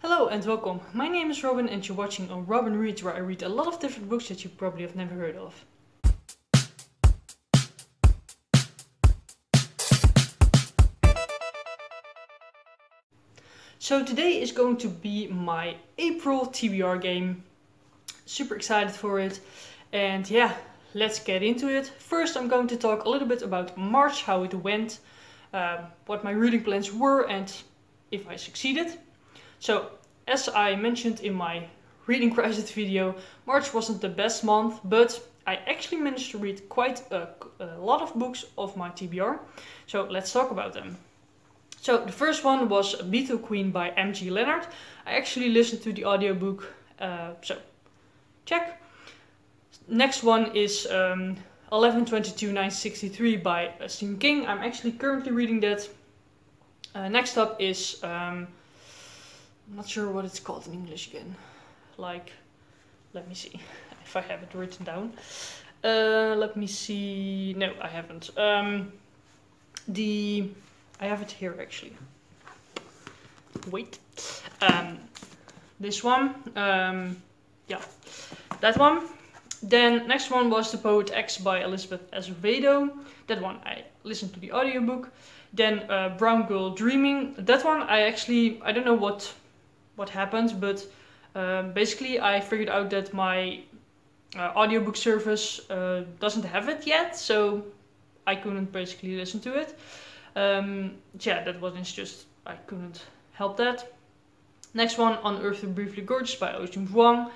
Hello and welcome. My name is Robin and you're watching a Robin Reads, where I read a lot of different books that you probably have never heard of. So today is going to be my April TBR game. Super excited for it. And yeah, let's get into it. First I'm going to talk a little bit about March, how it went, what my reading plans were and if I succeeded. So as I mentioned in my reading crisis video, March wasn't the best month, but I actually managed to read quite a lot of books of my TBR. So let's talk about them. So the first one was Beetle Queen by M.G. Leonard. I actually listened to the audiobook, so check. Next one is 11/22/1963 by Stephen King. I'm actually currently reading that. Next up is, I'm not sure what it's called in English again. Like, let me see if I have it written down. Let me see. No, I haven't. I have it here actually. Wait. This one. Yeah, that one. Then next one was The Poet X by Elizabeth Azevedo. That one I listened to the audiobook. Then Brown Girl Dreaming. That one I don't know what happened, but basically I figured out that my audiobook service doesn't have it yet, so I couldn't basically listen to it. Yeah, that wasn't just, I couldn't help that. Next one, Unearthed Briefly Gorgeous by Rf Quang.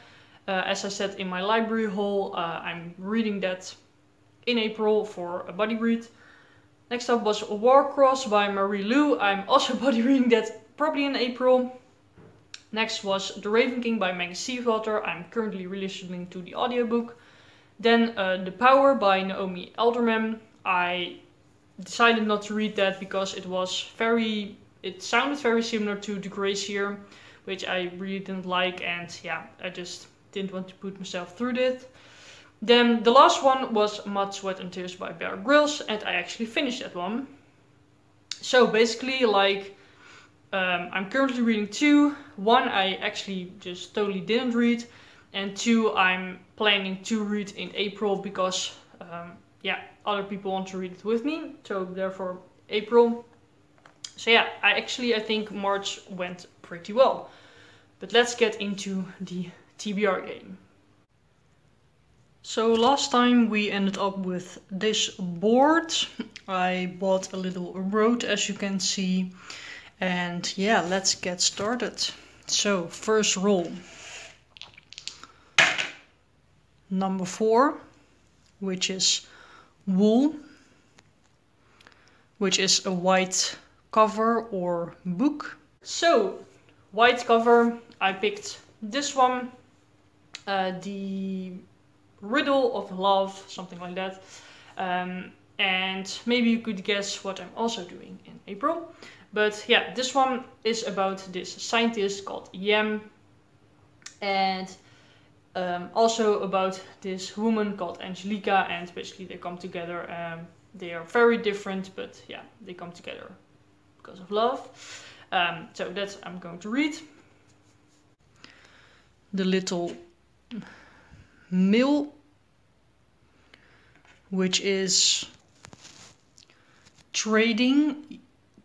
As I said in my library haul, I'm reading that in April for a buddy read. Next up was Warcross by Marie Lu. I'm also buddy reading that probably in April. Next was The Raven King by Maggie Seawater. I'm currently listening to the audiobook. Then The Power by Naomi Alderman. I decided not to read that because it sounded very similar to The Gracier, which I really didn't like, and yeah, I just didn't want to put myself through that. Then the last one was Mud, Sweat and Tears by Bear Grylls, and I actually finished that one. So basically, like, I'm currently reading two. One I actually just totally didn't read, and two I'm planning to read in April because yeah, other people want to read it with me, so therefore April. So yeah, I think March went pretty well. But let's get into the TBR game. So last time we ended up with this board. I bought a little road, as you can see. And yeah, let's get started. So first roll. Number 4, which is Wool, which is a white cover or book. So white cover, I picked this one, the Riddle of Love, something like that. And maybe you could guess what I'm also doing in April. But yeah, this one is about this scientist called Yam, and also about this woman called Angelica, and basically they come together. They are very different, but yeah, they come together because of love. So that's I'm going to read. The Little Mill, which is trading.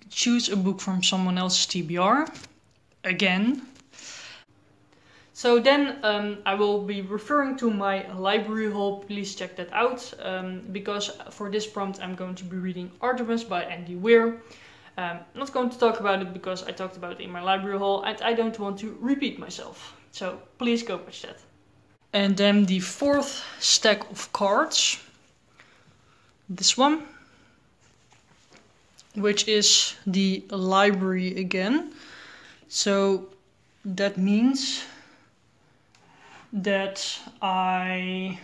Choose a book from someone else's TBR. Again. So then I will be referring to my library haul. Please check that out. Because for this prompt I'm going to be reading Artemis by Andy Weir. Not going to talk about it because I talked about it in my library haul and I don't want to repeat myself. So please go watch that. And then the 4th stack of cards. This one. Which is the library again. So that means that I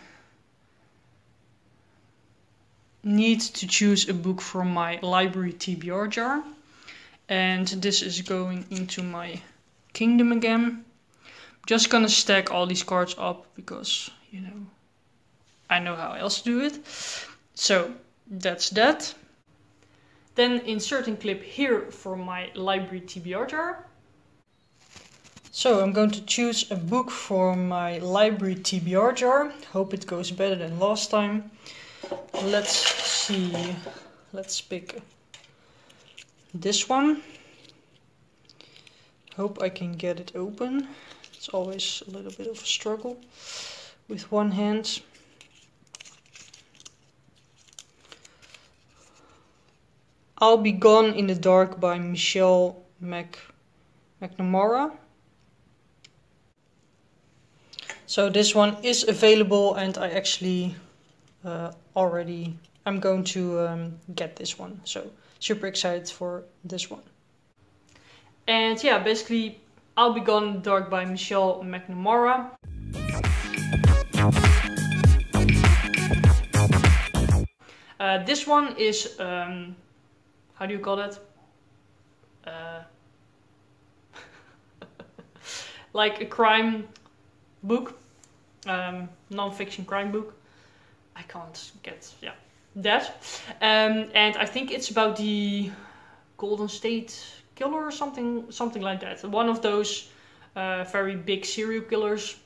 need to choose a book from my library TBR jar. And this is going into my kingdom again. Just gonna stack all these cards up because, you know, I know how else to do it. So that's that. Then inserting clip here for my library TBR jar. So I'm going to choose a book from my library TBR jar. Hope it goes better than last time. Let's see. Let's pick this one. Hope I can get it open. It's always a little bit of a struggle with one hand. I'll Be Gone in the Dark by Michelle McNamara. So this one is available, and I actually I'm going to get this one. So super excited for this one. And yeah, basically I'll Be Gone in the Dark by Michelle McNamara. This one is, how do you call it? Like a crime book, non-fiction crime book. I can't get, that. And I think it's about the Golden State Killer or something like that. One of those very big serial killers.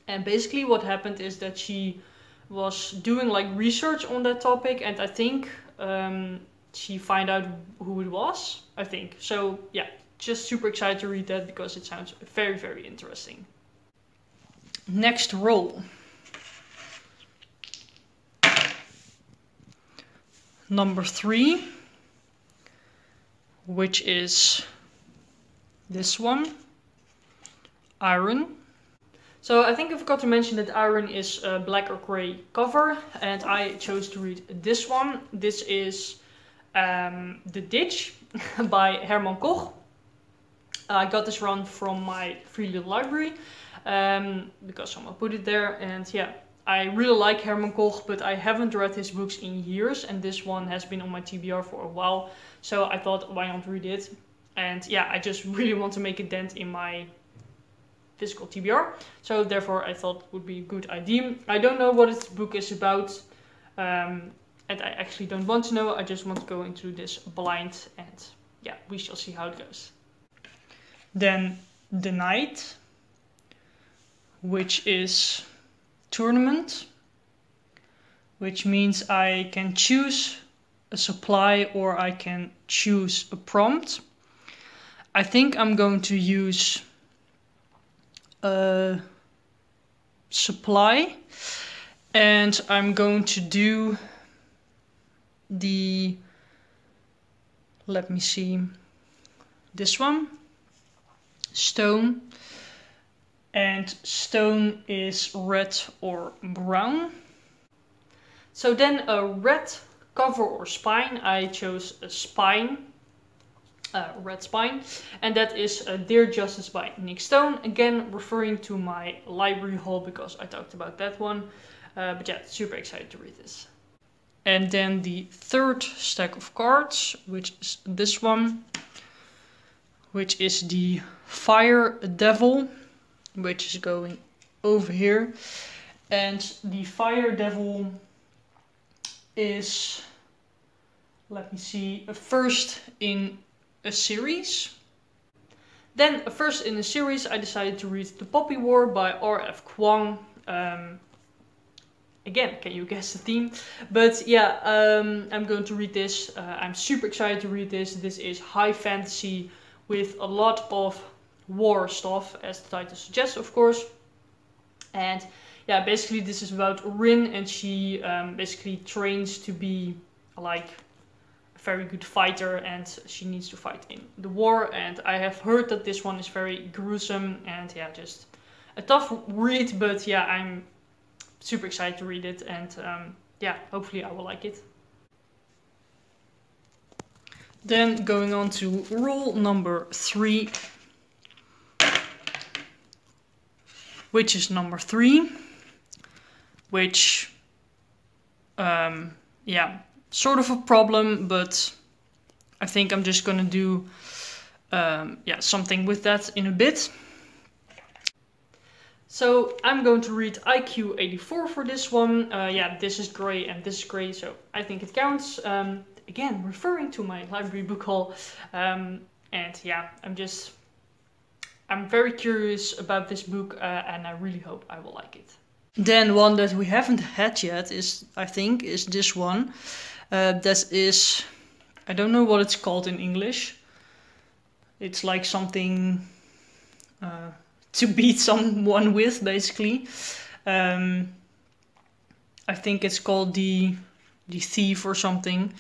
And basically what happened is that she was doing like research on that topic, and I think she found out who it was, I think. So yeah, just super excited to read that because it sounds very, very interesting. Next roll. Number 3, which is this one, Iron. So I think I forgot to mention that Iron is a black or gray cover, and I chose to read this one. This is The Ditch by Hermann Koch. I got this run from my free little library because someone put it there, and yeah, I really like Hermann Koch, but I haven't read his books in years, and this one has been on my TBR for a while, so I thought, why not read it? And yeah, I just really want to make a dent in my physical TBR, so therefore I thought it would be a good idea. I don't know what this book is about, and I actually don't want to know. I just want to go into this blind, and yeah, we shall see how it goes. Then The Night, which is Tournament, which means I can choose a supply or I can choose a prompt. I think I'm going to use a supply, and I'm going to do the, let me see, this one, Stone, and stone is red or brown. So then a red cover or spine, I chose a spine, red spine, and that is Dear Justice by Nick Stone, again referring to my library haul because I talked about that one, but yeah, super excited to read this. And then the third stack of cards, which is this one, which is the Fire Devil, which is going over here. And the Fire Devil is, let me see, a first in a series. Then a first in a series, I decided to read The Poppy War by Rf Quang. Again, can you guess the theme? But yeah, I'm going to read this. I'm super excited to read this. This is high fantasy with a lot of war stuff, as the title suggests, of course. And yeah, basically this is about Rin, and she basically trains to be like a very good fighter, and she needs to fight in the war. And I have heard that this one is very gruesome, and yeah, just a tough read, but yeah, I'm super excited to read it, and yeah, hopefully I will like it. Then going on to rule number 3, which is number 3, which, yeah, sort of a problem, but I think I'm just gonna do, yeah, something with that in a bit. So I'm going to read IQ 84 for this one. Yeah, this is grey and this is grey, so I think it counts. Again, referring to my library book haul. And yeah, I'm just I'm very curious about this book and I really hope I will like it. Then one that we haven't had yet is, I think, is this one. That is, I don't know what it's called in English. It's like something to beat someone with, basically. I think it's called the Thief or something.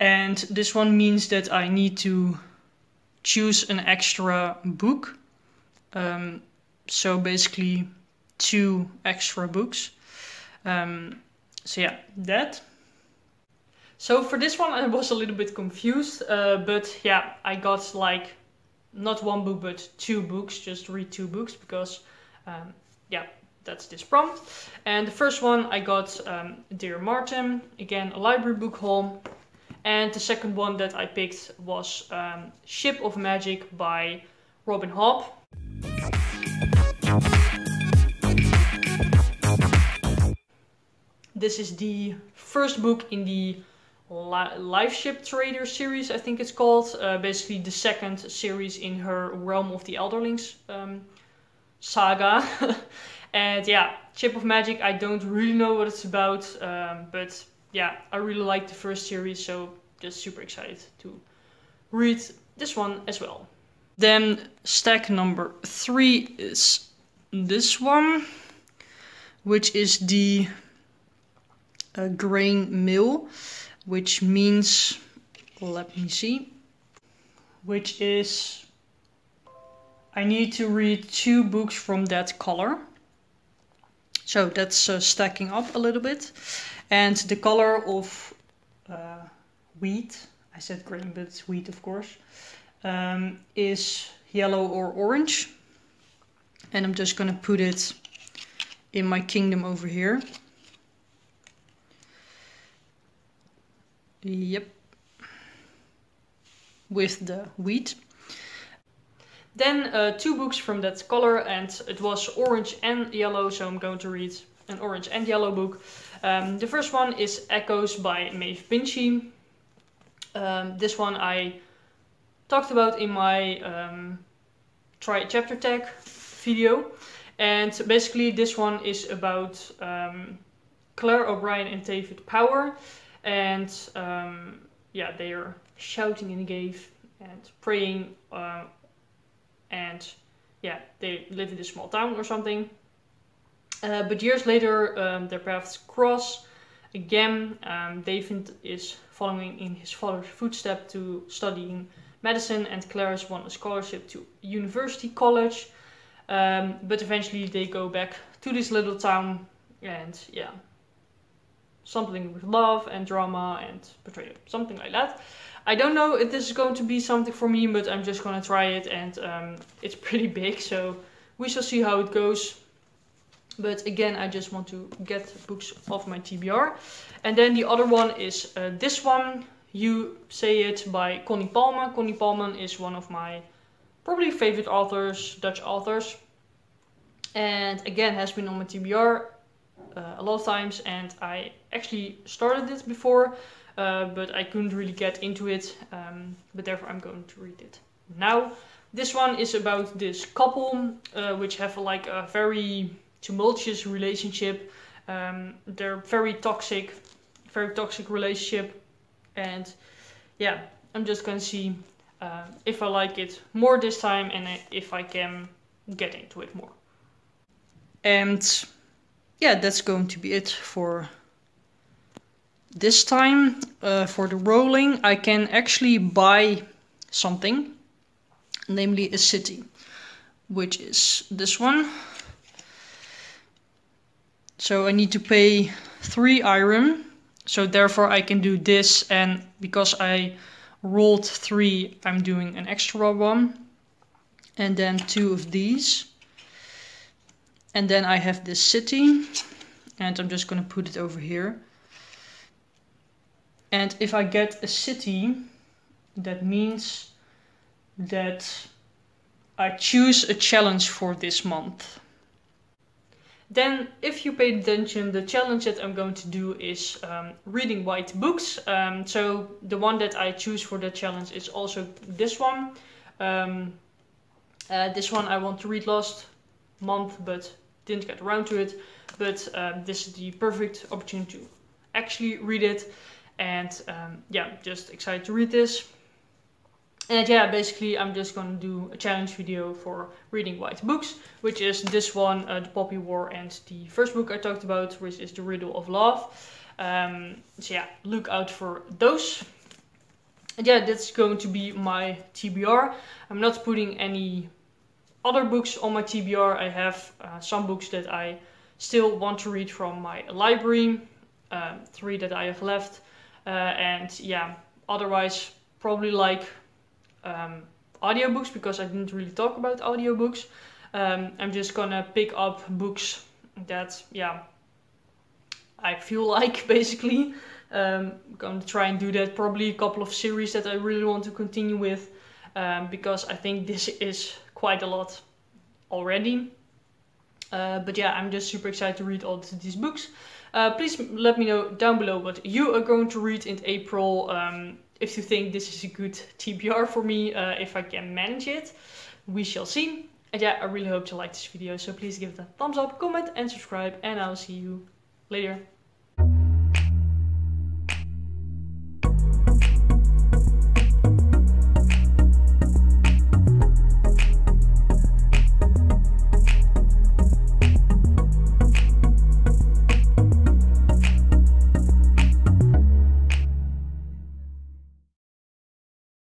And this one means that I need to choose an extra book. So basically 2 extra books. So yeah, that. So for this one I was a little bit confused, but yeah, I got like not 1 book but 2 books, just read 2 books because yeah, that's this prompt. And the first one I got Dear Martin, again a library book haul. And the second one that I picked was Ship of Magic by Robin Hobb. This is the first book in the Life Ship Trader series, I think it's called. Basically the second series in her Realm of the Elderlings saga. And yeah, Ship of Magic, I don't really know what it's about, but yeah, I really like the first series, so just super excited to read this one as well. Then stack number 3 is this one, which is the Grain Mill, which means, let me see, which is I need to read 2 books from that color. So that's stacking up a little bit. And the color of wheat, I said grain, but it's wheat of course, is yellow or orange. And I'm just gonna put it in my kingdom over here. Yep. With the wheat. Then 2 books from that color, and it was orange and yellow, so I'm going to read an orange and yellow book. The first one is Echoes by Maeve Binchy. This one I talked about in my Try Chapter Tag video. And basically this one is about Claire O'Brien and David Power. And yeah, they are shouting in the cave and praying. And yeah, they live in a small town or something. But years later, their paths cross again. David is following in his father's footsteps to studying medicine, and Claire has won a scholarship to University College. But eventually they go back to this little town, and yeah, something with love and drama and betrayal, something like that. I don't know if this is going to be something for me, but I'm just gonna try it, and it's pretty big, so we shall see how it goes. But again, I just want to get books off my TBR. And then the other one is this one, You Say It by Connie Palmen. Connie Palmen is one of my probably favorite authors, Dutch authors. And again, has been on my TBR a lot of times, and I actually started it before, but I couldn't really get into it, but therefore I'm going to read it now. This one is about this couple, which have like a very tumultuous relationship. They're very toxic relationship, and yeah, I'm just gonna see if I like it more this time and if I can get into it more. And yeah, that's going to be it for this time. For the rolling, I can actually buy something, namely a city, which is this one. So I need to pay 3 iron, so therefore I can do this, and because I rolled 3, I'm doing an extra one, and then 2 of these. And then I have this city, and I'm just gonna put it over here. And if I get a city, that means that I choose a challenge for this month. Then, if you paid attention, the challenge that I'm going to do is reading white books. So the one that I choose for the challenge is also this one. This one I want to read last month, but didn't get around to it. But this is the perfect opportunity to actually read it. And yeah, just excited to read this. And yeah, basically I'm just gonna do a challenge video for reading white books, which is this one, The Poppy War, and the first book I talked about, which is The Riddle of Love. So yeah, look out for those. And yeah, that's going to be my TBR. I'm not putting any other books on my TBR. I have some books that I still want to read from my library, 3 that I have left. And yeah, otherwise probably like audiobooks, because I didn't really talk about audiobooks. I'm just gonna pick up books that, yeah, I feel like, basically. I'm gonna try and do that, probably a couple of series that I really want to continue with, because I think this is quite a lot already. But yeah, I'm just super excited to read all these books. Please let me know down below what you are going to read in April. If you think this is a good TBR for me, if I can manage it, we shall see. And yeah, I really hope you like this video, so please give it a thumbs up, comment and subscribe, and I'll see you later.